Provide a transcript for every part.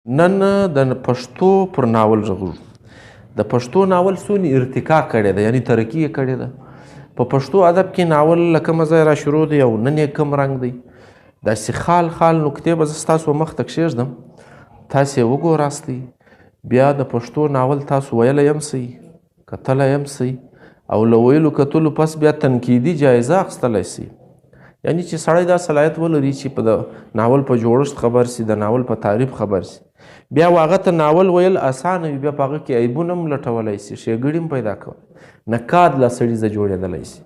نن د پښتو پر ناول غږو. د پښتو ناول څونې ارتقا کړې ده، یعنی ترقي یې کړې ده. په پښتو ادب کې ناول له کومه ځایه را شروع دی او نن یې کوم رنګ دی. داسې خال خال نکتې به زه ستاسو مخ ته کښېږدم، تاسې یې وګوراستئ. بیا د پښتو ناول تاسو ویلی هم سئ، کتلی هم سئ، او له ویلو کتلو پس بیا تنقیدي جایزه اخیستلی سئ. یعنی چې سړی دا صلاحیت ولري چې په د ناول په جوړښت خبر سي، د ناول په تعریف خبر سي، بیا هغه ته ناول ویل اسانه وي، بیا په هغه کې عیبونه هم لټولی سي، ښېګړې هم پیدا کولی، نقاد لا سړي زه جوړېدلی سي.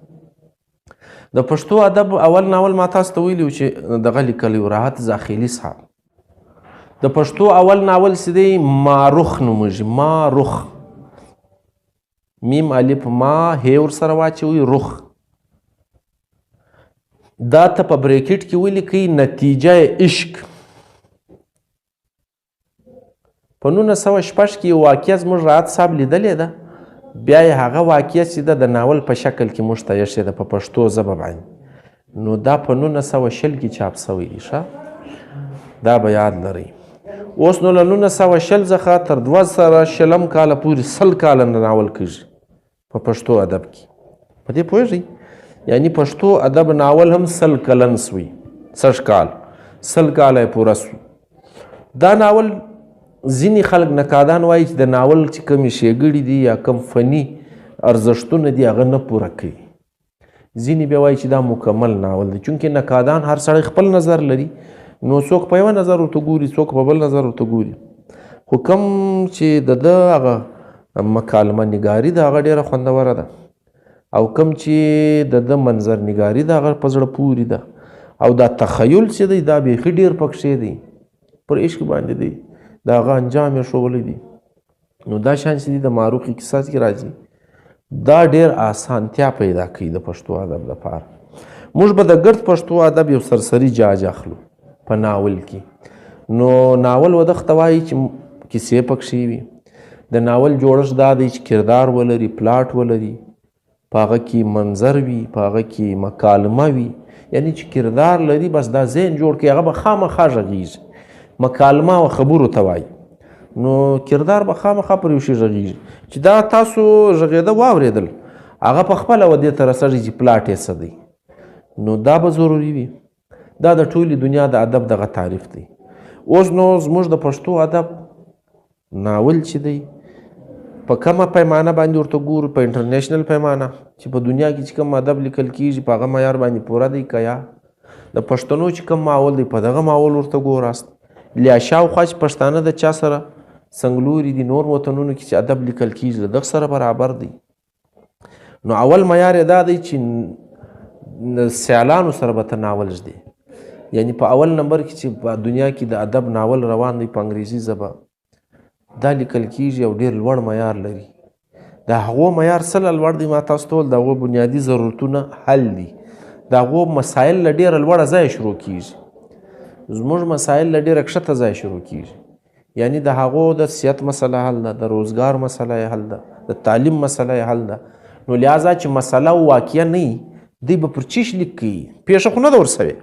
د پښتو ادب اول ناول ما تاسو ته ویلي و چې دغه لیکلی و راحت زاخیلي صاحب. د پښتو اول ناول چې دی ماروخ نومېږي، ماروخ، میم الف ما هی ورسره واچوئ، رخ. دا ته په بریکټ کې ولیکئ نتیجه عشق. په 1906 کې یو واقعه زموږ راحت صاحب لیدلې ده، بیا یې هغه واقعه چې ده د ناول په شکل کې موږ ته ایښې ده په پښتو ژبه باندې. نو دا په 1920 کې چاپ سوی دی. ښه، دا به یاد لرئ. اوس نو له 1920 څخه تر 2020 کاله پورې 100 کاله ناول کېږي په پښتو ادب کې. په دې پوهېږئ؟ یعنی پښتو ادب ناول هم 100 کلن سوی، 100 کال، 100 کاله یې پوره سو. دا ناول ځینې خلک نقادان وایي چې د ناول چې کومې ښېګړې دي یا کوم فني ارزښتونه دي هغه نه پوره کوي. ځینې بیا وایي چې دا مکمل ناول دی، چونکې نقادان هر سړی خپل نظر لري، نو څوک په یوه نظر ورته ګوري، څوک په بل نظر ورته ګوري. خو کوم چې د ده هغه مکالمه نګاري ده هغه ډېره خوندوره ده، او کوم چې د ده منظر نګاري ده هغه په زړه پورې ده، او دا تخیل چې دی دا بیخي ډېر پکښې دی، پر عشق باندې دی، د هغه انجام یې ښوولی دی. نو دا شیان چې دي د ماروخي کیسه کې راځي، دا ډېر اسانتیا پیدا کوي د پښتو ادب لپاره. موږ به د ګرد پښتو ادب یو سرسري جاج اخلو په ناول کې. نو ناول ودغه ته وایي چې کیسې پکښې وي. د ناول جوړښت دا دی چې کردار ولري، پلاټ ولري، په هغه کې منظر وي، په هغه کې مکالمه وي. یعنی چې کردار لري بس دا ذهن جوړ کړي، هغه به خامخا غږیږي. مکالمه او خبرو ته وایي، نو کردار به خامخا پر یو شي غږیږي چې دا تاسو غږېده واورېدل، هغه په خپله ودې ته رسېږي چې پلاټ یې څه دی. نو دا به ضروري وي. دا د ټولې دنیا د ادب دغه تعریف دی. اوس نو زموږ د پښتو ادب ناول چې دی په کومه پیمانه باندې ورته ګورو، په انټرنیشنل پیمانه چې په دنیا کې چې کوم ادب لیکل کېږي په هغه معیار باندې پوره دی که یا د پښتنو چې کوم ماحول دی په دغه ماحول ورته ګوراست. لیا شاوخوا چې پښتانه د چا سره څنګلوري دي، نور وطنونو کې چې ادب لیکل کېږي له دغه سره برابر دی. نو اول معیار یې دا دی چې سیالانو سره به ته ناول ږدې، یعنی په اول نمبر کې چې په دنیا کې د ادب ناول روان دی په انګریزي ژبه دا لیکل کېږي او ډېر لوړ معیار لري. د هغو معیار څه لوړ دی؟ ما تاسو ته وویل د هغو بنیادي ضرورتونه حل دي، د هغو مسایل له ډېره لوړه ځایه شروع کېږي. زموږ مسایل له ډېره کښته ځایه شروع کېږي. یعنی د هغو د صحت مسله حل ده، د روزګار مسله یې حل ده، د تعلیم مسله یې حل ده. نو لہذا چې مسله او واقعه نه وي دوی به پر چیش لیک کوي، پیښه خو نه ده ورسوې.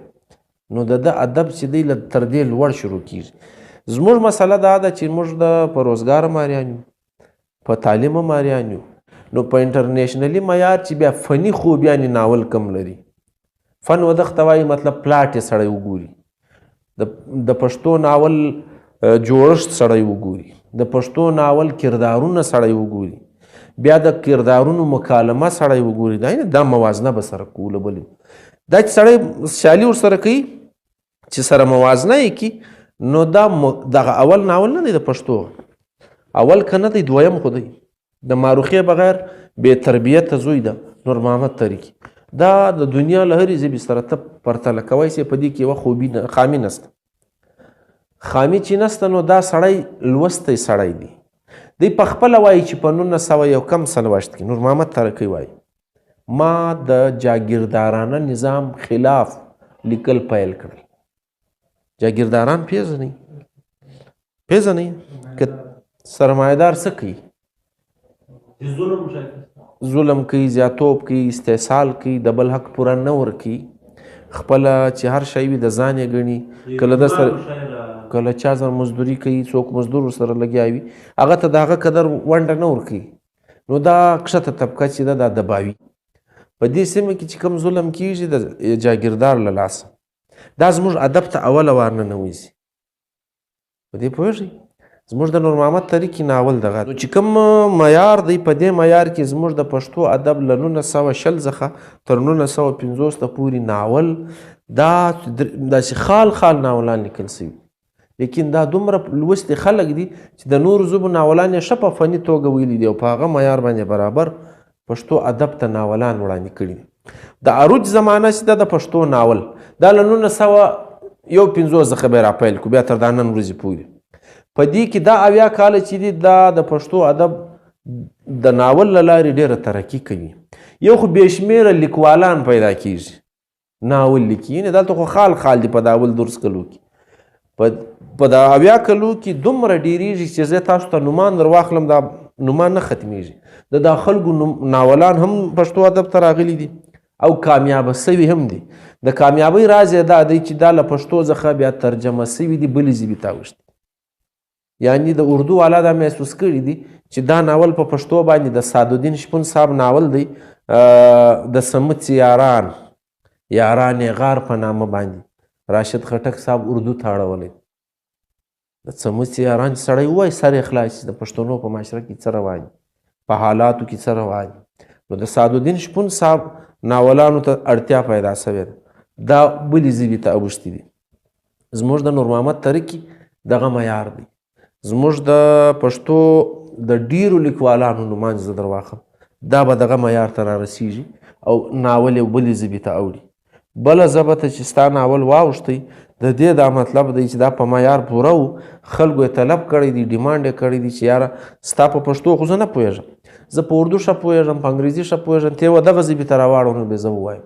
نو د ده ادب چې دی تر دې لوړ شروع کېږي. زموږ مسله دا ده چې موږ په روزګار ماریان یو، په تعلیم ماریان یو. نو په انټرنیشنلي معیار چې بیا فني خوبیانې ناول کم لري، فن ودغه ته وایي مطلب پلاټ یې سړی وګوري، د پښتو ناول جوړښت سړی وګوري، د پښتو ناول کردارونه سړی وګوري، بیا د کردارونو مکالمه سړی وګوري. دا موازنه به سره کوله بلې دا چې سړی سیالي ورسره کوي چې سره موازنه یې کړي. نو دا دغه اول ناول نه دی د پښتو، اول که نه دی دویم خو دی. د ماروخې بغیر بې تربیته زوی ده نور محمد تاریکي. دا د دنیا له هرې ژبې سره ته پرتله کوی سې، په دې کې یوه خوبي خامي نسته. خامي چې نسته نو دا سړی لوستی سړی دی. دی په خپله وایي چې په 1919 کې نور محمد تاریکي وایي ما د جاګیردارانه نظام خلاف لیکل پیل کړل. جاگیرداران پیژنئ که سرمایدار څه کوي؟ ظلم کوي، زیاتوب کوي، استحصال کوي، د بل حق پوره نه ورکوي، خپله چې هر شی وي د ځان یې ګڼي. کله د سره کله چا سره مزدوري کوي څوک مزدور سره لګیا وي هغه ته د هغه قدر ونډه نه ورکوي نو دا کښته طبقه چې ده دا دباوي په دې سیمه کې چې کوم ظلم کیږي د جاګیردار له لاسه دا زموږ ادب ته اوله وار ننوځي په دې پوهېږئ زموږ د نور محمد ترکي ناول دغه نو چې کوم معیار دی په دې معیار کې زموږ د پښتو ادب له 1920 څخه تر 1950 پورې ناول دا داسې خال خال ناولان لیکل سوي لیکن دا دومره لوستي خلک دي چې د نورو ژبو ناولان یې ښه په فني توګه ویلي دي او په هغه معیار باندې برابر پښتو ادب ته ناولان وړاندې کړي دي د عروج زمانه چې ده د پښتو ناول دا له 1950 څخه به راپیل کړو بیا تر دا نن ورځې پورې په دې کې دا 80 کاله چې دي دا د پښتو ادب د ناول له لارې ډېره ترقي کوي یو خو بې شمېره لیکوالان پیدا کیږي ناول لیکي یعنې دلته خو خال خال دي په داول درس کلو کې په دا 80 کلو کې دومره ډېرېږي چې زه تاسو ته نومان در واخلم دا نومان نه ختمیږي د دا خلکو ناولان هم پښتو ادب ته راغلي دي او کامیابه سوي هم دي د کامیابۍ راز یې دا دی چې دا له پښتو څخه بیا ترجمه سوي دي بلې ژبې ته اوښتي یعنی د اردو والا دا محسوس کړي دي چې دا ناول په پښتو باندې د سعدالدین شپون صاحب ناول دی د سمڅ یاران یاران غار په نامه باندې راشد خټک صاحب اردو ته اړولی د سمڅ یاران سړی ووایي سر یې خلاص د پښتنو په معاشره کې څه روان په حالاتو کې څه روان نو د سعدالدین شپون صاحب ناولانو ته اړتیا پیدا سوې ده دا بلې ژبې ته اوښتي دي زموږ د نور محمد ترکي دغه معیار دی زموږ د پښتو د ډیرو لیکوالانو نومان زه در واخلم دا به دغه معیار ته رارسیږي او ناول یې بلې ژبې ته اوړي بله ژبه ته چې ستا ناول واوښتی د دې دا مطلب دی چې دا په معیار پوره و خلکو یې طلب کړی دی ډیمانډ یې کړی دی چې یاره ستا په پښتو خو زه نه پوهېږم زه په اردو ښه پوهېږم په انګریزي ښه پوهېږم ته یې دغه ژبې ته راواړو نو بې زه ووایم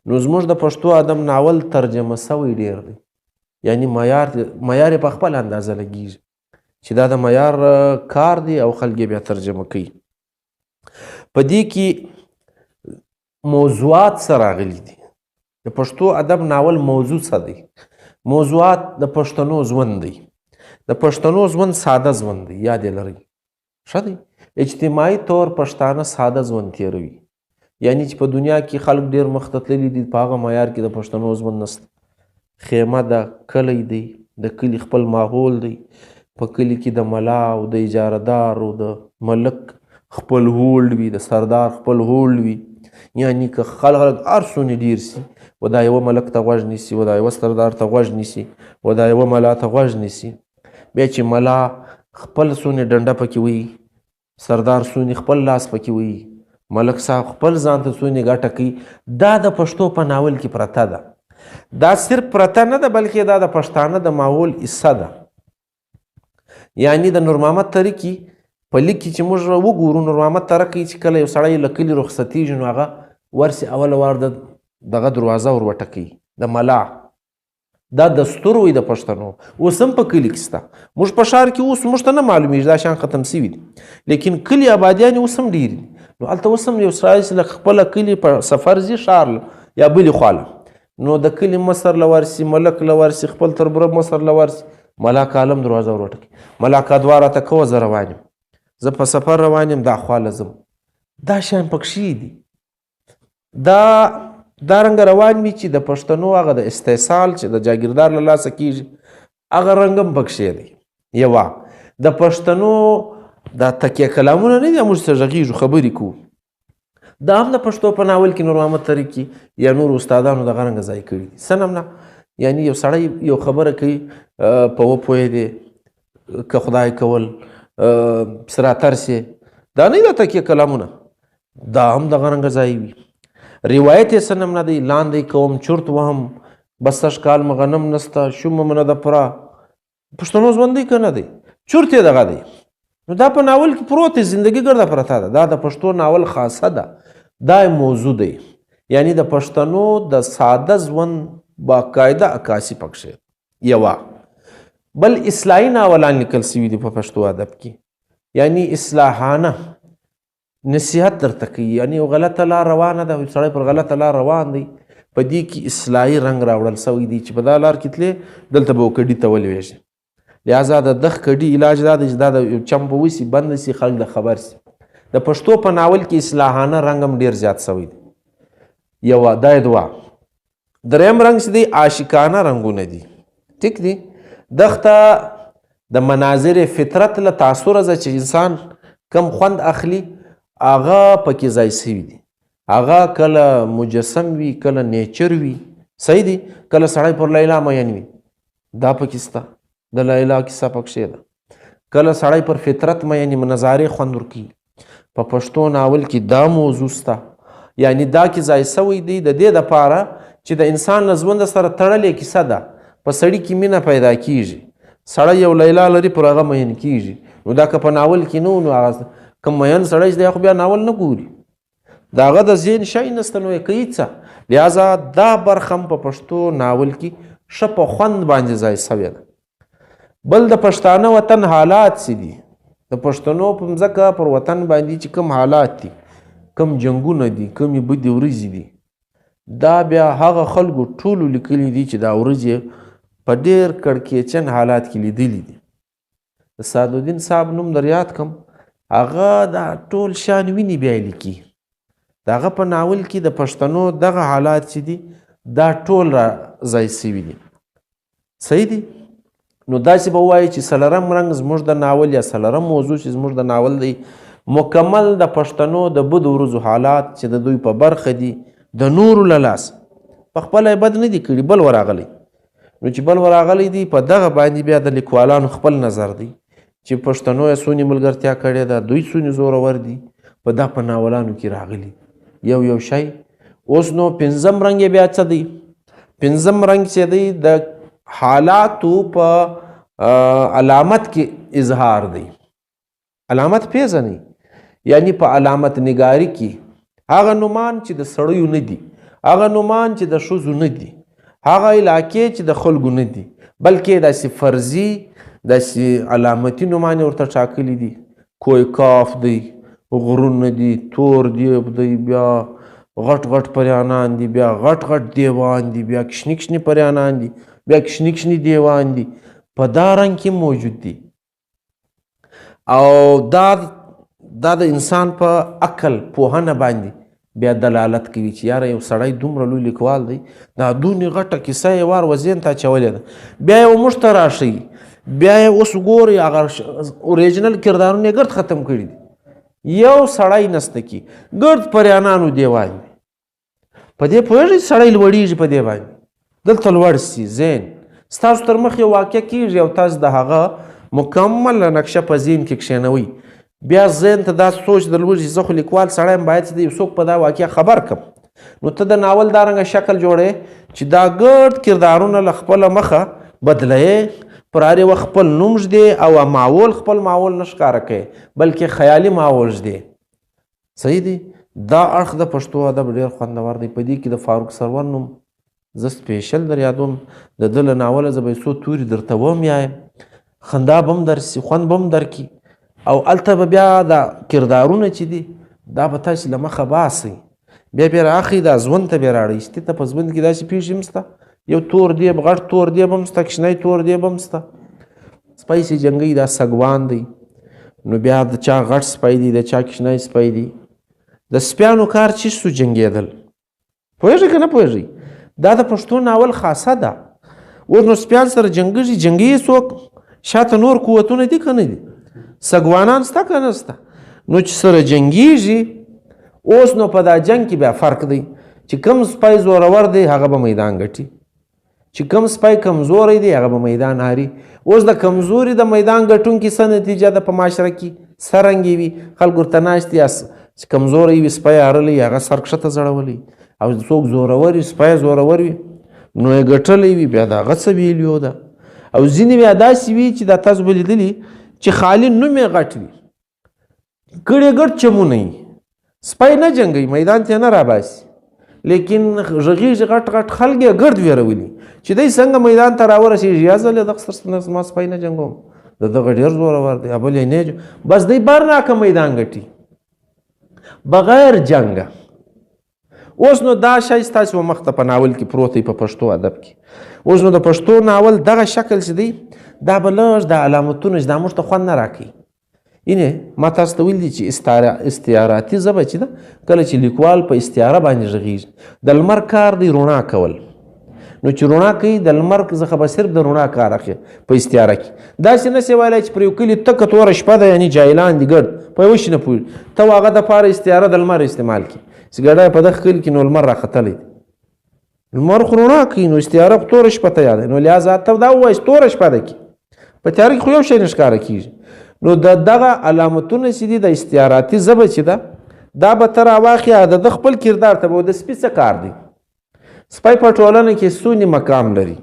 نو زموږ د پښتو ادب ناول ترجمه سوی ډېر دی یعنی معیار یې په خپل اندازه لګېږي چې دا د معیار کار دی او خلک بیا ترجمه کوي په دې کې موضوعات څه راغلي دي د پښتو ادب ناول موضوع څه دی موضوعات د پښتنو ژوند دی د پښتنو ژوند ساده ژوند دی یاد یې لرئ ښه دی اجتماعي طور پښتانه ساده ژوند تېروي یعنی چې په دنیا کې خلک ډېر مخته تللي دي په هغه معیار کې د پښتنو ژوند نشته خیمه ده کلی دی د کلي خپل ماحول دی په کلي کې د ملا او د اجارهدار او د ملک خپل هولډ وي د سردار خپل هولډ وي یعنی که خلک هر څومره ډېر سي و دا یوه ملک ته غوږ نیسي و دا یوه سردار ته غوږ نیسي و دا یوه ملا ته غوږ نیسي بیا چې ملا خپل څومره ډنډه پکې وي سردار څومره خپل لاس پکې وي ملک صاحب خپل ځان ته څومره ګټه کوي دا د پښتو په ناول کې پرته ده دا صرف پرته نه ده بلکې دا د پښتانه د ماحول حصه ده یعنی د نور محمد ترکي په لیک کې چې موږ وګورو نور محمد ترکي چې کله یو سړی له کلي رخصتېږي نو هغه ورسې اوله وار دغه دروازه ور وټکوي د ملا دا دستور وي د پښتنو اوس هم په کلي کې شته موږ په ښار کې اوس موږ ته نه معلومیږي دا شیان ختم سوي دي لیکن کلي آبادیان اوس هم ډېر دي نو هلته اوس هم یو سړی چې له خپله کلي په سفر ځي ښار یا بلې خواله نو د کلي مصر له ورسي ملک له ورسي خپل تربره مصر له ورسي ملاک عالم دروازه ور وټکوي ملاک ادوار راته کوه زه روان یم زه په سفر روان یم دا خواله ځم دا شیان پکښې دي دا رنګه روان وي چې د پښتنو هغه د استحصال چې د جاګیردار له لاسه کېږي هغه رنګ هم پکښې دی یوه د پښتنو دا تکیه کلامونه نه دي موږ څه غږېږو خبرې کوو دا هم د پښتو په ناول کې نور محمد ترکي یا نور استادانو دغه رنګه ځای کړي دي څه نه یعنی یو سړی یو خبره کوي په وپوهېدې که خدای کول پسې راترسې دا نه د تکیه کلامونه دا هم دغه رنګه ځای وي روایت یې څه نه دی لاندې کوم چرت وهم بس سږ کال مې غنم نسته شومه مې نه ده پوره پښتنو ژوند دی که نه دی چرت یې دغه دی نو دا په ناول کې پروت دی زندګي ګرده پرته ده دا د پښتو ناول خاصه ده دا موضوع دی یعنی د پښتنو د ساده ژوند باقاعده عکاسي پکښې یوه بل اصلاحي ناولان لیکل سوي دي په پښتو ادب کې یعنی اصلاحانه نصیحت درته کوي یعنی یو غلطه لار روانه ده سړی پر غلطه لار روان دی په دې کې اصلاحي رنګ راوړل سوی دی چې په دا لار کې تلې دلته به وکډي ته ولوېږي لہذا د دغ کډي علاج دا دی چې دا د یو چمپ وسي بند سي خلک د خبر سي. د پښتو په ناول کې اصلاحانه رنګ هم ډېر زیات سوی دی. یوه دا یې دوه. دریم رنګ چې دی عاشقانه رنګونه دي. ټیک دی. دغته د مناظر فطرت له تاثره چې انسان کم خوند اخلي هغه پکې ځای سوي دي. هغه کله مجسم وي، کله نیچر وي، صحیح دی، کله سړی پر لیلا مین وي، دا پکې سته، د لیلا کیسه پکښې ده. کله سړی پر فطرت مین نظارې خوند ورکوي. په پښتو ناول کې دا موضوع سته. یعنی دا کې ځای سوی دی د دې دپاره چې د انسان له ژونده سره تړلې کیسه ده. په سړي کې مینه پیدا کیږي، سړی یو لیلا لري پر هغه مین کیږي. نو دا که په ناول کې نه نو هغه کوم مین سړی چې دی خو بیا ناول نه ګوري، د هغه د ذهن شی نسته، نو یې کوي څه. لہذا دا برخه هم په پښتو ناول کې ښه په خوند باندې ځای سوې ده. بل د پښتانه وطن حالات څه دي، د پښتنو په مځکه پر وطن باندې چې کوم حالات دي، کوم جنګونه دي، کومې بدې ورځې دي، دا بیا هغه خلکو ټولو لیکلي دي چې دا ورځې په ډېر کړکېچن حالات کې لیدلي دي. د سعدالدین صاحب نوم در یاد کم، هغه دا ټول شان ویني بیا یې لیکي. د هغه په ناول کې د پښتنو دغه حالات چې دي دا ټول را ځای سوي دي. صحیح دی. نو داسې به ووایي چې څلرم رنګ زموږ د ناول یا څلرم موضوع چې زموږ د ناول دی مکمل د پښتنو د بدو ورځو حالات چې د دوی په برخه دي د نورو له لاسه. په خپله یې بد نه دي کړي، بل ورغلی. نو چې بل ورغلی دی په دغه باندې بیا د لیکوالانو خپل نظر دی چې پښتنو یې څونې ملګرتیا کړې ده، دوی څونې زورور دي، په دا په ناولانو کې راغلي یو یو شی. اوس نو پنځم رنګ یې بیا څه دی؟ پنځم رنګ چې دی د حالاتو په علامت کې اظهار دی. علامت پیژنئ، یعنی په علامت نگاری کې هغه نومان چې د سړیو نه دي، هغه نومان چې د ښځو نه دي، هغه علاقې چې د خلکو نه دي، بلکې داسې فرضي داسې علامتي نومان ورته ټاکلي دي. کوی کاف دی، غرونه دي، تور دیب دی، بیا غټ غټ پریانان دي، بیا غټ غټ دیوان دي، بیا کشنی کشنی پریانان دي، بیا کشنی کشنی دیوان دي، په دا رنګ کې موجود دي. او دا د انسان په عقل پوهنه باندې بیا دلالت کوي چې یاره یو سړی دومره لوی لیکوال دی، دا دونې غټه کیسه یې وار وزین ته اچولې ده، بیا یې موږ ته راشئ، بیا یې اوس ګورئ هغه اوریجنل کردارونه یې ګرد ختم کړي دي. یو سړی نسته کې ګرد پریانانو دیوان دی. په دې پوهېږئ سړی لوړېږي په دې باندې، دلته لوړ سي ذهن ستاسو تر مخ یو واقع کېږي او تاسو د هغه مکمل نقشه په ذهن کې کښېنوئ. بیا ذهن ته دا سوچ درلوږي چې زه خو لیکوال سړی یم، باید چې د یو څوک په دا واقع خبر کړم. نو ته د ناول دا رنګه شکل جوړې چې دا ګرد کردارونه له خپله مخه بدلوې، پر هر یوه خپل نوم ږدې او معول خپل معول نه ښکاره کوې، بلکې خیالي معول ږدې. صحیح دی. دا اړخ د پښتو ادب ډېر خوندور دی. په دې کې د فاروق سرور نوم زه سپیشل در یادوم. د ده له ناوله زه به یې څو توري درته ووایم، خندا به هم درسي، خوند به هم درکړي. او هلته به بیا دا کردارونه چې دي دا به تاسې له مخه باسئ، بیا بیا رااخلئ، دا ژوند ته بیا راړئ. ستې ته په ژوند کې داسې پېښې هم شته، یو تور دیب، غټ تور دیب هم شته، کشنی تور دیب هم شته. سپی چې جنګوي دا سګوان دی، نو بیا د چا غټ سپی دی، د چا کشنی سپی دی. د سپیانو کار چې سو جنګېدل. پوهېږئ که نه پوهېږئ؟ دا د پښتو ناول خاصه ده. اوس نو سپیان سره جنګېږي، جنګي څوک؟ شاته نور قوتونه دي که نه دي؟ سګوانان شته که نه شته؟ نو چې سره جنګېږي، اوس نو په دا جنګ کې بیا فرق دی چې کوم سپی زورور دی هغه به میدان ګټي، چې کوم سپی کمزوری دی هغه به میدان هاري. اوس د کمزوري د میدان ګټونکي څه نتیجه ده په معاشره کې؟ څرنګې وي خلک ورته ناست دي، چې کمزوری وي سپی هارلی هغه سر کښته ځړولی، او څوک زورور وي سپی زورور وي نو یې ګټلی وي بیا د هغه څه ویلیو ده. او ځینې بیا داسې وي چې دا تاسو به لیدلي چې خالي نوم یې غټ وي، ګړې ګډ چمونه وي، سپی نه جنګوي، میدان ته نه راباسي، لیکن غږیږي غټ غټ خلک یې ګرد ویرولي چې دی څنګه میدان ته راورسېږي، یا زه له دغه سره زما سپی نه جنګوم، د دغه ډېر زورور دی، بل یې نه بس دی برناکه میدان ګټي بغیر جنګه. اوس نو دا شی ستاسې په مخ ته په ناول کې پروت دی په پښتو ادب کې. اوس نو د پښتو ناول دغه شکل چې دی دا به لږ د علامتونو چې دا موږ ته خوند نه راکوي. اینې ما تاسو ته ویل دي چې استعاراتي ژبه چې ده کله چې لیکوال په استعاره باندې غږېږي. د لمر کار دی رڼا کول، نو چې رڼا کوي د لمر څخه به صرف د رڼا کار اخلي په استعاره کې. داسې نشي ویلی چې پر یو کلي تکه توره شپه ده یعنې جاهلان دي ګډ په یوه شي نه پوهېږي ته هغه دپاره استعاره د لمر استعمال کړي چې ګډه په دغه کلي کې نو لمر راختلی دی. لمر خو رڼا کوي نو استعاره خو توره شپه ته یاده، نو لهذا ته دا ووایي توره شپه ده کې په تیاره کې خو یو شی نه ښکاره کېږي. نو د دغه علامتونه چې دي د استعاراتي ژبه چې ده دا به ته راواخلې د خپل کردار ته به د سپي څه کار دی. سپی په ټولنه کې څونه مقام لري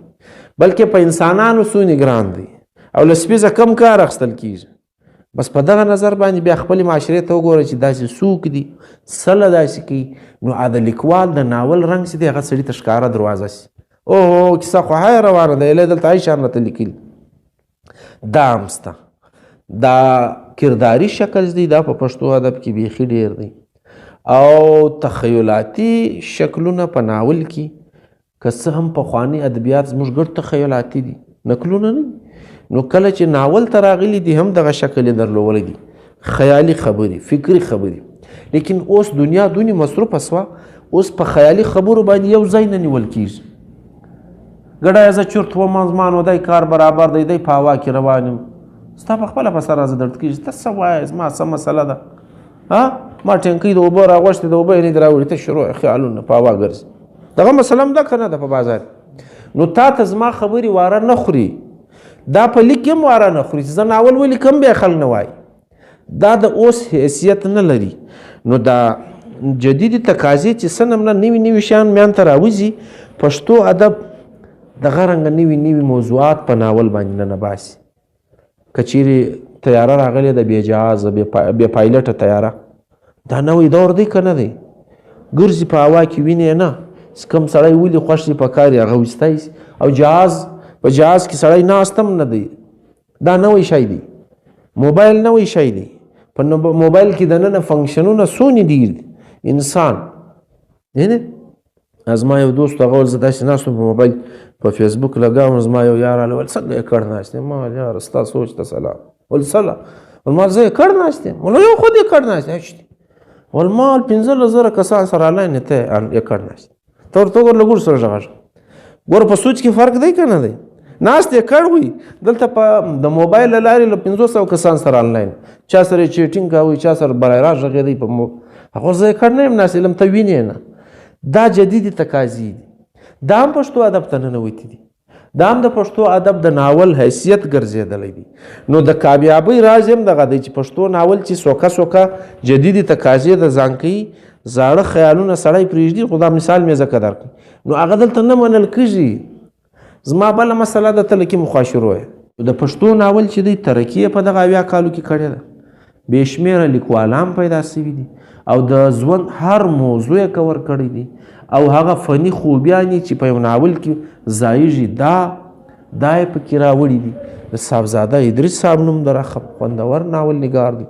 بلکې په انسانانو څونه ګران دی او له سپي څخه کم کار اخیستل کېږي. بس په دغه نظر باندې بیا خپلې معاشرې ته وګوره چې داسې څوک دي څه له داسې کوي نو د لیکوال د ناول رنګ چې دی هغه سړي ته ښکاره دروازه سي. اوهو کیسه خو هی روانه ده ایله دلته هی شان راته لیکلي. دا هم شته. دا کرداري شکل دی دا په پښتو ادب کې بیخي ډېر دی او تخیلاتي شکلونه په ناول کې که څه هم پخواني ادبیات زموږ ګډ تخیلاتي دي نکلونه نه دي، نو کله چې ناول ته راغلي دي هم دغه شکل یې درلودلی دي، خیالي خبرې فکري خبرې. لیکن اوس دنیا دونې مصروفه سوه، اوس په خیالي خبرو باندې یو ځای نه نیول کېږي. ګډه زه چورت وم زما نو دی کار برابر دی دی په هوا کې روان یم ستا په خپله په سر راځه درد کېږي ته څه وایې زما څه مسله ده ما ټینکۍ د اوبه راغوښتې د اوبه یې نه دي راوړي ته شروع خیالونه په هوا ګرځي. دغه مسله هم ده که نه ده په بازار نو تا ته زما خبرې واره نه خوري، دا په لیک کې هم واره نه خوري چې زه ناول ولیکم بیا خلک نه وایي. دا د اوس حیثیت نه لري. نو دا جدیدي تقاضې چې څه نه نوي نوي شیان میان ته راوځي پښتو ادب دغه رنګه نوي نوي موضوعات په ناول باندې ننباسي. که چیرې تیاره راغلې ده بې جهازه بې پایلټه تیاره دا نوی دور دی که نه دی ګرځي په هوا کې وینې نه کوم سړی ولي خوښ دی په کار یې هغه ویستی سي او جهاز په جهاز کې سړی ناست هم نه دی دا نوی شی دی. موبایل نوی شی دی په موبایل کې دننه فنکشنونه څونه ډېر دي انسان زما یو دوست هغه ول زه داسې ناست په موبایل په فیسبوک لګاوم زما یو یار راغلی ول څنګه یې کړ ناست یم ما یاره ستا سوچ ته سلام ول سلام ول ما زه یې کړ ناست یم ول یو خود یې کړ ناست هشتې ول ما 15,000 کسان سره آنلاین ته یې کړ ناست ته ورته وګوره له ګور سره غږ ګوره په سوچ کې فرق دی که نه دی ناست یې کړ وي دلته په د موبایل له لارې له 500 کسان سره آنلاین چا سره یې چیټینګ کوي چا سره برای راست غږېدی په هغه زه یې کړ نه یم ناست علم ته وینې نه. دا جدیدي تقاضې دي دا هم پښتو ادب ته ننوتي دي دا هم د پښتو ادب د ناول حیثیت ګرځېدلی دی. نو د کامیابۍ راز هم دغه دی چې پښتو ناول چې سوکه سوکه جدیدي تقاضې د ځان کوي زاړه خیالونه سړی پرېږدي خو دا مثال مې ځکه درکړي نو هغه دلته نه منل کېږي. زما بله مسله د تلکي مخاشرو د پښتو ناول چې دی ترقي په دغه 80 کالو کې کړې ده بې شمېره لیکوالان پیدا سوي دي او د ژوند هر موضوع یې کور کړی دی او هغه فني خوبیانې چې په یو ناول کې ځایږي دا یې پکې راوړي دي. د صاحبزاده ادریس صاحب نوم د خوندور ناول نګار دی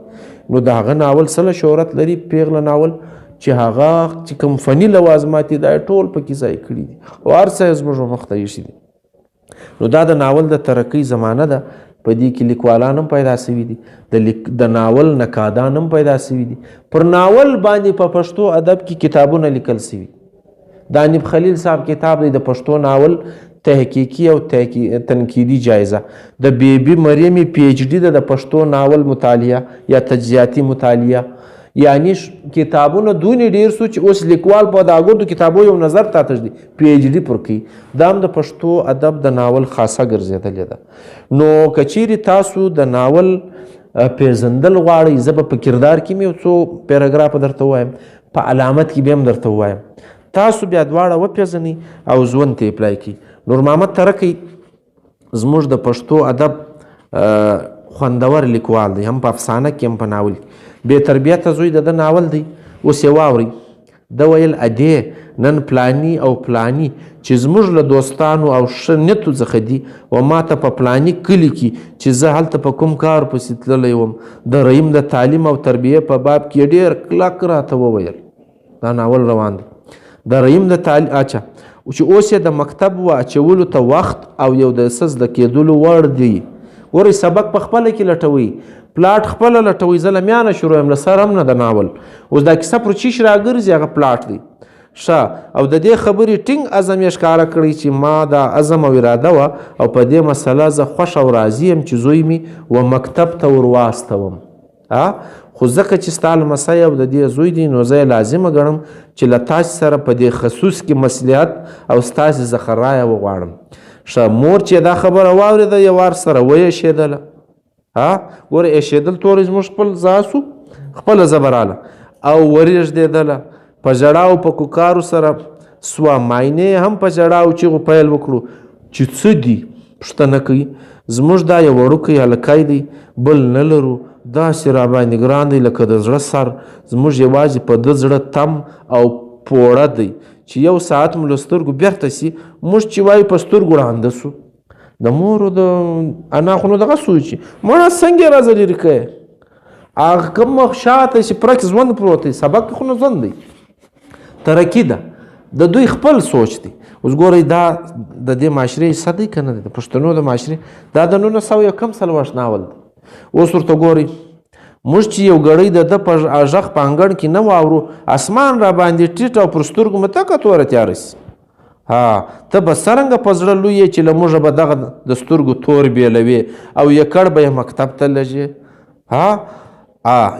نو د هغه ناول څه شهرت لري پیغله ناول چې هغه چې کوم فني لوازمات دي دا ټول پکې ځای کړي دي او هر څه یې زموږ مخ ته ایښي دي. نو دا د ناول د ترقۍ زمانه ده په دې کې لیکوالان هم پیدا سوي دي د ناول نقادان هم پیدا سوي دي. پر ناول باندې په پښتو ادب کې کتابونه لیکل سوي. د انیب خلیل صاحب کتاب دی د پښتو ناول تحقیقي او تنقیدي جایزه د بیبي مریم پی ایچ ډي د پښتو ناول مطالعه یا تجزیاتي مطالعه یعنی کتابونه دونې ډېر سو چې اوس لیکوال په د هغو کتابو یو نظر تاته دی پی ایچ ډي پر کوي دا هم د پښتو ادب د ناول خاصه ګرځېدلې ده. نو که چیرې تاسو د ناول پیژندل غواړئ زه به په کردار کې مې یو څو پیراګراف درته ووایم په علامت کې به هم درته ووایم تاسو بیا دواړه وپیژنئ او ژوند ته اپلای کړئ. نور محمد ترکی زموږ د پښتو ادب خوندور لیکوال دی هم په افسانه کې هم په ناول بې تربیته زوی د ناول دی. اوس یې واورئ ده ویل ادې نن پلانی او پلانی چې زموږ له دوستانو او ښه نیتو څخه دي و ما ته په پلانی کلي کې چې زه هلته په کوم کار پسې تللی وم د رحیم د تعلیم او تربیې په باب کې ډېر کلک راته وویل. دا ناول روان دی. دریم د تعلیم چې اوس یې د مکتب و اچولو ته وخت او یو د څه زده کېدلو وړ دی. ګورئ سبق په خپله کې لټوئ، پلاټ خپله لټوئ. زه له میانه شروع یم، له سر هم نه د ناول. اوس دا کیسه پر چیش راګرځي هغه پلاټ دی. ښه، او د دې خبرې ټینګ عزم یې ښکاره کړی چې ما دا عزم او اراده وه او په دې مسله زه خوښ او راضي یم چې زوی مې و مکتب ته ور واستوم. خو ځکه چې ستا لمسی او د دې زوی دی نو زه یې لازمه ګڼم چې له تاسې سره په دې خصوص کې مصلحت او ستاسې څخه رایه وغواړم. ښه، مور چې دا خبره واورېده یو وار سره ویښېدله. ګوره ایښېدل توری زموږ خپل ځای سو، خپله ژبه راله او ورېږدېدله. په ژړاو په کوکارو سره سوه. ماینې هم په ژړاو چیغو پیل وکړو چې څه دي؟ پوښتنه کوي. زموږ دا یو وړوکی هلکی دی، بل نه لرو. داسې راباندې ګران دی لکه د زړه سر. زموږ یوازې په ده زړه تم او پوړه دی چې یو ساعت مو له سترګو بیرته سي. موږ چې وایو په سترګو ړانده سو. د مور او د انا خو نو دغه سوچي مړه څنګه یې راځه لرې کوې؟ هغه کوم شاته چې پرک ژوند پروت دی، سبق خو نه ژوند دی، ترقي ده، د دوی خپل سوچ دی. اوس ګورئ دا د دې معاشرې حصه دی که نه دی؟ د پښتنو د معاشرې دا د 1941 ناول دی. اوس ورته ګورئ موږ چې یو ګړی د ده په غږ په انګړ کې نه واورو، اسمان را باندې ټیټ او پر سترګو مو تکه توره تیاره سي. ته به څرنګه په زړه لوی یې چې له موږه به دغه د سترګو تور بیلوې او یکړ به یې مکتب ته لږې.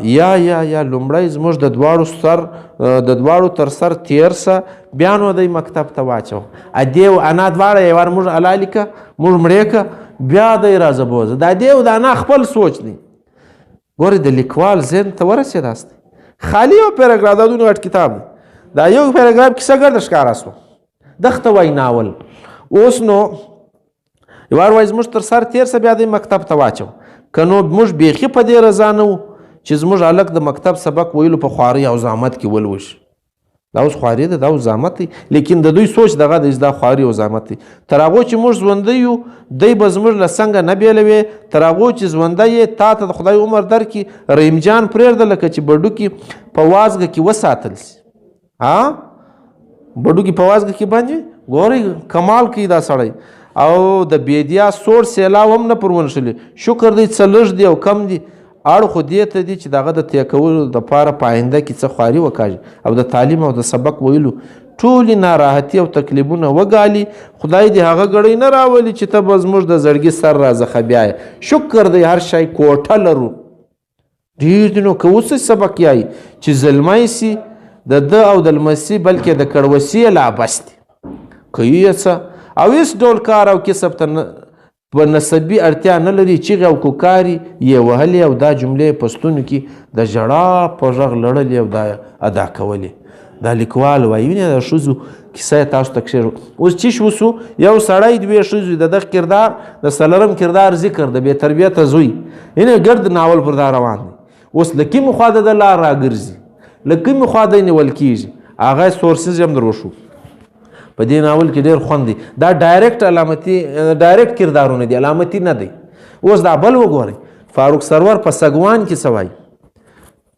یا لومړی زموږ د دواړو تر سر تیر سه، بیا نو دی مکتب ته واچو. ادې او انا دواړه یې وار موږ الا لیکه، موږ مړې که، بیا دی راځه بوزه. د ادې او د انا خپل سوچ دی. ګورې د لیکوال ذهن ته ورسېداست خالي یو پیراګراف، دا دونه غټ کتاب دی، دا یو پیراګراف کیسه ګرده ښکاره سوه. دغته وایي ناول. اوس نو یو وار وایي زموږ تر سر تیر سه، بیا دی مکتب ته واچو. که نو موږ بیخي په دې رضا نه وو چې زموږ هلک د مکتب سبق ویلو په خوارۍ او زحمت کې ولوشي. دا اوس خواري ده، دا اوس زحمت دی، لیکن د دوی سوچ دغه دی چې دا خواري او زحمت دی. تر هغو چې موږ ژوندی یو دی به زموږ له څنګه نه بیلوې. تر هغو چې ژوندی یې تا ته د خدای عمر درکړي، رحیم جان پرېږده لکه چې بډوکي په وازګه کې وساتل سي. بډوکي په وازګه کې باندې ګورئ کمال کوي دا سړی. او د بیدیا سوړ سیلاو هم نه پر ونښلي. شکر دی څه لږ دی او کم دی، اړ خو دې ته دی چې دغه د طی کولو دپاره په آینده کې څه خواري وکاږي او د تعلیم او د سبق ویلو ټولې ناراحتي او تکلیفونه وګالي. خدای دې هغه ګړی نه راولي چې ته به زموږ د زړګي سر راځخه بیایې. شکر دی هر شی کوټه لرو. ډېر دی نو که اوس سبق یایي چې زلمی سي د ده او د لمسي بلکې د کړوسي لا بس دی. که یې څه او هېڅ ډول کار او کسب ته په نسبي اړتیا نه لري. چیغې او کوکاري یې وهلې او دا جملې په ستونو کې د ژړا په غږ لړلې او دا ادا کولې. دا لیکوال وایي وینې د ښځو کیسه یې تاسو ته کښېږو. اوس چی شو سو یو سړی دوې ښځې د دغه کردار د څلورم کردار ذکر د بې تربیته زوی یعنې ګرد ناول پر دا روان دی. اوس له کومې خوا د ده لار راګرځي، له کومې خوا دی نیول کېږي، هغه سورسز هم در وښو. په دې ناول کې ډېر خوند دی. دا ډایرکټ کردارونه دي، علامتي نه دی. اوس دا بل وګورئ فاروق سرور په سګوان کې څه وایي،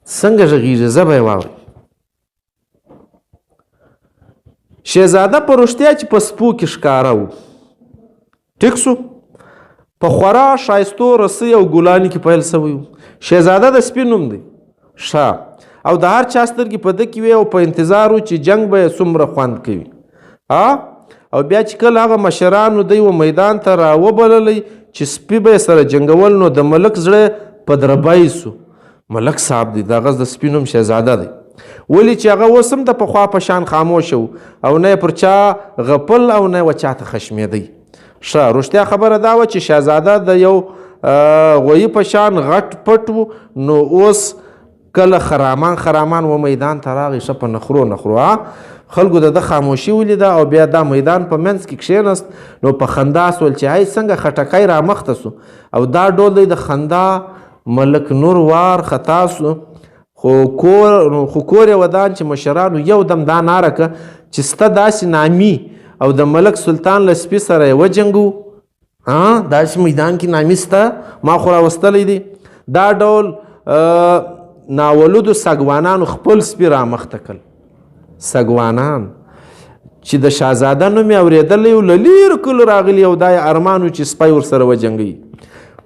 څنګه غږېږي، زه به یې واورئ. شهزاده په رښتیا چې په سپو کې ښکاره و. ټیک سو، په خورا ښایستو رسۍ او ګلانو کې پیل سوی و. شهزاده د سپي نوم دی. او د هر چا سترګې په ده کې وې او په انتظار و چې جنګ به یې څومره خوند کوي. او بیا چې کله هغه مشرانو دی و میدان ته راوبللی چې سپي به یې سره جنګول، نو د ملک زړه په دربی سو. ملک صاحب دی، د هغه د سپي نوم شهزاده دی. ولې چې هغه اوس هم د پخوا په شان خاموشه و او نه یې پر چا غپل او نه یې چا ته خشمېدی. ښه رښتیا خبره دا وه چې شهزاده د یو غویي په شان غټ پټ و. نو اوس کله خرامان و میدان ته راغی، ښه په نخرو خلکو د خاموشي ولیده او بیا دا میدان په منځ کې کښېنست. نو په خندا سول چې هی څنګه خټکی رامخته سو. او دا ډول دی د خندا. ملک نور وار خطا سو، خو کور یې ودان چې مشرانو یو دم دا ناره که چې سته داسې نامي او د ملک سلطان له سپي سره یې وجنګو. داسې میدان کې نامي سته، ما خو راوستلی دی. دا ډول ناولودو سګوانانو خپل سپي رامخته کړل. سګوانان چې د شهزاده نوم یې اورېدلی و له لیرو کلو راغلي او دا یې ارمان و چې سپی ورسره وجنګوي.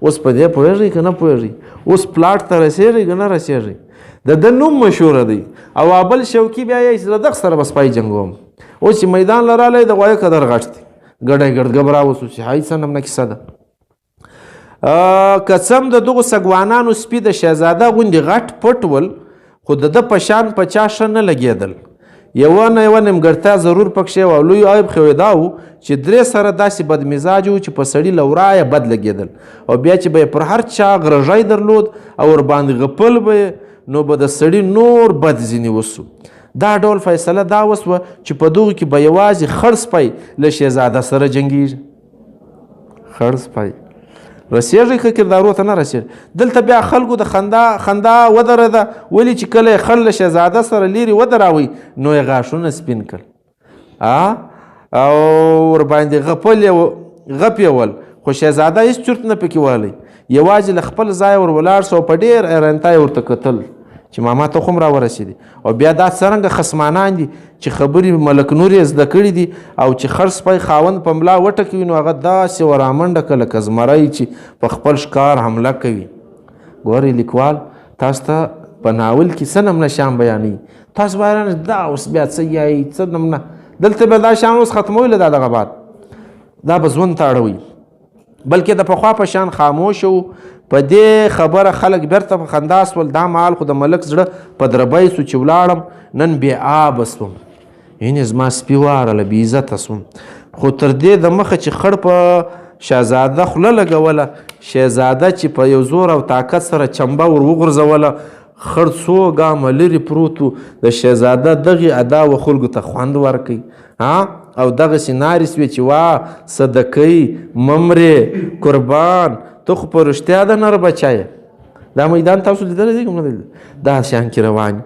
اوس په دې پوهېږئ که نه پوهېږئ؟ اوس پلاټ ته رسېږئ که نه رسېږئ؟ د ده نوم مشهوره دی او بل شوکي بیا یې له دغه سره به سپی جنګوم. اوس چې میدان له رالی د غوایه قدر غټ دی، ګډی ګډ ګب راوسو چې هاي څه نمنه کیسه ده. که څه هم د دغو سګوانانو سپي د شهزاده غوندې غټ پټ ول، خو د ده په شان په چا ښه نه لګېدل. یوه نه یوه نیمګړتیا ضرور پکښې و او لوی عیب خو یې دا و چې درې سره داسې بدمزاج و چې په سړي له ورایه بد لګېدل، او بیا چې به یې پر هر چا غرژی درلود او ورباندې غپل به یې، نو به د سړي نور بد ځینې وسو. دا ډول فیصله دا وسوه چې په دغو کې به یوازې خړ سپی له شهزاده سره جنګېږي. خړ سپی رسېږئ که کردارو ته نه رسېږي؟ دلته بیا خلکو د خندا ودرېده، ولې چې کله یې خړ له شهزاده سره لیرې ودراوئ نو یې غاښونه سپین کړل او ورباندې غپ یې ول، خو شهزاده هېڅ چورت نه پکې والی، یوازې له خپل ځای ور ولاړ سو او په ډېر حیرانتیا یې ورته کتل چې ماما ته خو هم راورسېدې. او بیا دا څرنګه خصمانان دي چې خبرې ملک نور یې زده کړي دي، او چې خړ سپی خاوند په ملا وټکوي نو هغه داسې ورامنډه که لکه زمری چې په خپل ښکار حمله کوي. ګورئ لیکوال تاسو ته په ناول کې څه نمونه شیان بیانوي، تاسو به حیران دا اوس بیا څه یایي څه نمونه، دلته به دا شیان اوس ختموي له دغه بعد دا به ژوند ته اړوي، بلکې د پخوا په شان خاموش و. په دې خبره خلک بیرته په خندا سول. دا مهال خو د ملک زړه په دربی سو چې ولاړم نن بې آبه سوم، یعنې زما سپي واړله بې عزته سوم. خو تر دې د مخه چې خړ په شهزاده خوله لګوله، شهزاده چې په یو زور او طاقت سره چمبه ور وغورځوله، خړ څو ګامه لرې پروت و. د شهزاده دغې ادا و خلکو ته خوند ورکوي او دغسې نارې سوې چې وا صدقۍ ممرې قربان ته خو په رښتیا د نر بچایه. دا میدان تاسو لیدلی دی که نه دی؟ دا شیان کې روان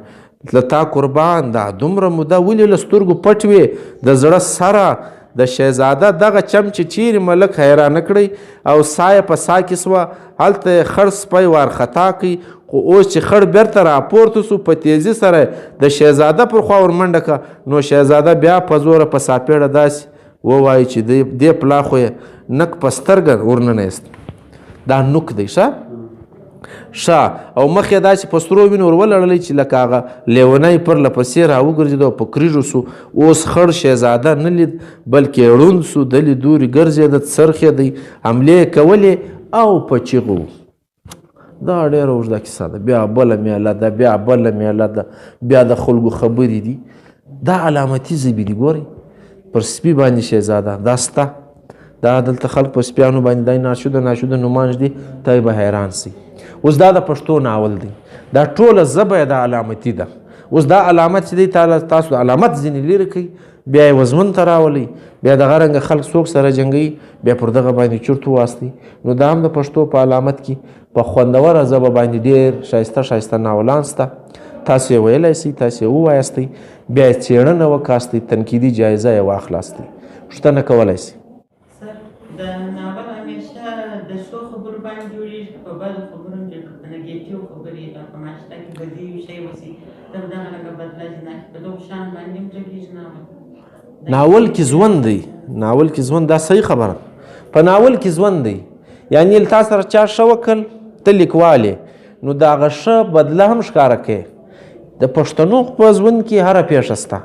له تا قربان. دا دومره موده ولې له سترګو پټ وې د زړه سره؟ د شهزاده دغه چم چې چیرې ملک حیرانه کړی او سایه په سا کې سوه، هلته یې خړ سپی وارخطا کړي. خو اوس چې خړ بیرته راپورته سو په تیزي سره د شهزاده پر خوا ورمنډه که، نو شهزاده بیا په زوره په ساپېړه داسې ووایي چې دې پلا خو یې نک په سترګه ورننیست. دا نوک دی ښه او مخ یې داسې په سرو وینو ور ولړلی چې لکه هغه لیونی پرله پسې را وګرځېد او په کریږو سو. اوس خړ شهزاده نه لید بلکې ړوند سو، دلې دورې ګرځېده، څرخېدی، حملې کولې او په چیغو. دا ډېره اوږده کیسه ده، بیا بله میله ده، بیا بله میله ده، بیا د خلکو خبرې دي. دا علامتي ژبې دي. ګورئ پر سپي باندې شهزاده دا سته، دا دلته خلک په سپیانو باندې دا ناشوده نومان دي، ته به حیران سي. اوس دا د پښتو ناول دی، دا ټوله ژبه یې دا علامتي ده. اوس دا علامت چې دی تاسو علامت ځینې لرې کوي، بیا یې وزمن ته راولئ، بیا دغه رنګه خلک څوک سره جنګوي، بیا پر دغه باندې چورت وواستئ. نو دا هم د پښتو په علامت کې په خوندوره ژبه باندې ډېر ښایسته ښایسته ناولان سته. تاسو یې ویلی سئ، تاسو یې ووایاستئ، بیا یې څېړنه وکاستئ، تنقیدي جایزه یې واخلاستئ، پوښتنه کولی سئ. د ناول همیشه د ښو خبرو باندې جوړېږي، په بدو خبرو هم جوړېږي، په نګیټیو خبرې دا په معاشره کې بدي شی وسي دغه رنګه بدله جناح په دغو شیانو باندې هم جوړېږي ناول. ناول کې ژوند دی، ناول کې ژوند، دا صحیح خبره. په ناول کې ژوند دی، یعنې تا سره چا ښه وکړل، ته لیکوال یې، نو د هغه ښه بدله هم ښکاره کوې. د پښتنو په ژوند کې هره پېښه سته،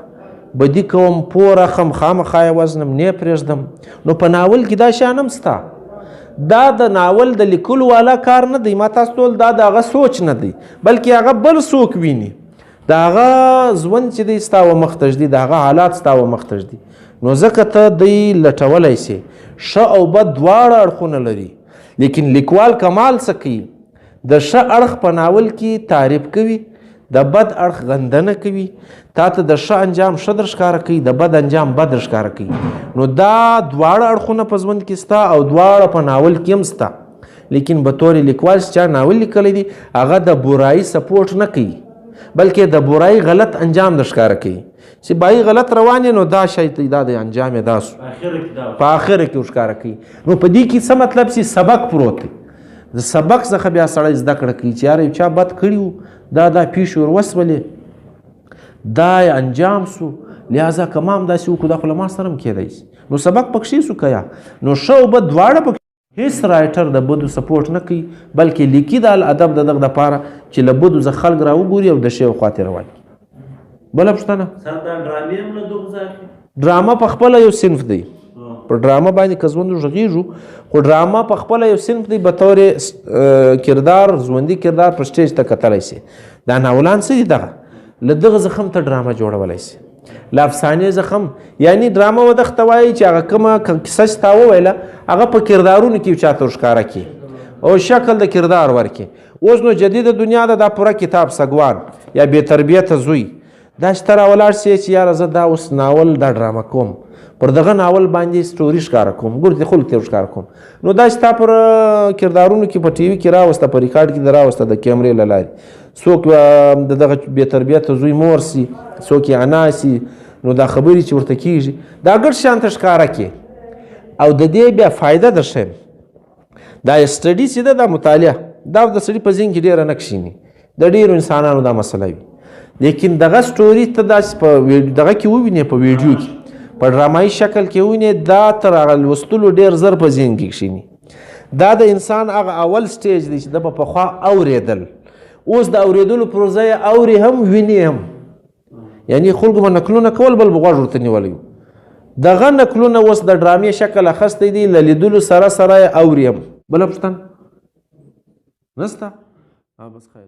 بدي کوم، پور اخم، خامخا یې وزنم، نه پرېږدم. نو په ناول کې دا شیان هم سته. دا د ناول د لیکلو والا کار نه دی، ما تاسو ټول دا د هغه سوچ نه دی، بلکې هغه بل څوک ویني، د هغه ژوند چې دی ستا و مخ ته ږدي، د هغه حالات ستا و مخ ته ږدي. نو ځکه ته دی لټولی سې. ښه او بد دواړه اړخونه لري، لیکن لیکوال کمال څه کوي؟ د ښه اړخ په ناول کې تعریف کوي، د بد اړخ غندنه کوي، تا ته د ښه انجام ښه در ښکاره کوي، د بد انجام بد در ښکاره کوي. نو دا دواړه اړخونه په ژوند کې سته او دواړه په ناول کې هم سته. لیکن به طور لیکوال چې چا ناول لیکلی دی، هغه د برایي سپورټ نه کوي، بلکې د برایي غلط انجام در ښکاره کوي چې بایي غلط روان نو دا شی دا د انجام یې دا سو، په آخره کې ښکاره کوي. نو په دې کې څه مطلب چې سبق پروت دی. د سبق څخه بیا سړی زده کړه کوي چې یاره یو چا بد کړي وو، دا پیښې ور وسولې، دا انجام سو، لہذا که ما هم داسې وکړو دا خو له ما سره هم کیدی شي نو سبق پکښې سو که یا نو ښه او بد دواړه پکښې هېڅ رایټر د بدو سپورټ نه کوي بلکې لیکي د ادب د دغه دپاره چې له بدو څه خلک راوګوري او د ښې خواته روان کړي بله پوښتنه ډرامه په خپله یو صنف دی په ډرامه باندې که ژوند غږیږو خو ډرامه په خپله یو صنف دی به طور کردار ژوندي کردار په سټیج ته کتلی شي دا ناولان څه دي دغه له دغه زخم ته ډرامه جوړولی شي له افسانې زخم یعنی ډرامه ودغه ته وایي چې هغه کومه کیسه چې تا وویله هغه په کردارونو کې چاته ورښکاره کړي او شکل د کردار ورکړي اوس نو جدیده دنیا ده دا پوره کتاب سګوان یا بې تربیته زوی دا چې ته راولاړ سې چې یاره زه دا اوس ناول دا ډرامه کوم پر دغه ناول باندې سټوري ښکاره کوم ګور دې خلکو ته ښکاره کوم نو دا چې تا پر کردارونو کې په ټي وي کې راوسته په ریکارډ کې دې راوسته د کیمرې له لارې څوک د دغه بې تربیته زوی مور سي څوک یې انا سي نو دا خبرې چې ورته کېږي دا ګډ شان ته ښکاره کړي او د دې بیا فایده در ښیم دا سټډي چې ده دا مطالعه دا د سړي په ذهن کې ډېره نه کښېني د ډېرو انسانانو دا مسله وي لیکن دغه سټوري ته داسې په دغه کې ووینې په ویډیو کې په ډرامایي شکل کې ووینې دا تر هغه لوستلو ډېر زر په ذهن کې کښېني دا د انسان هغه اول سټیج دی چې د به پخوا اورېدل اوس د اورېدلو پروژه یې اوري هم ویني هم یعنی خلکو به نکلونه کول بل به غوږ ورته نیولی دغه نکلونه اوس د ډرامې شکل اخیستی دی له لیدلو سره سره یې اوري هم بله پوښتنه نسته؟ بس خیر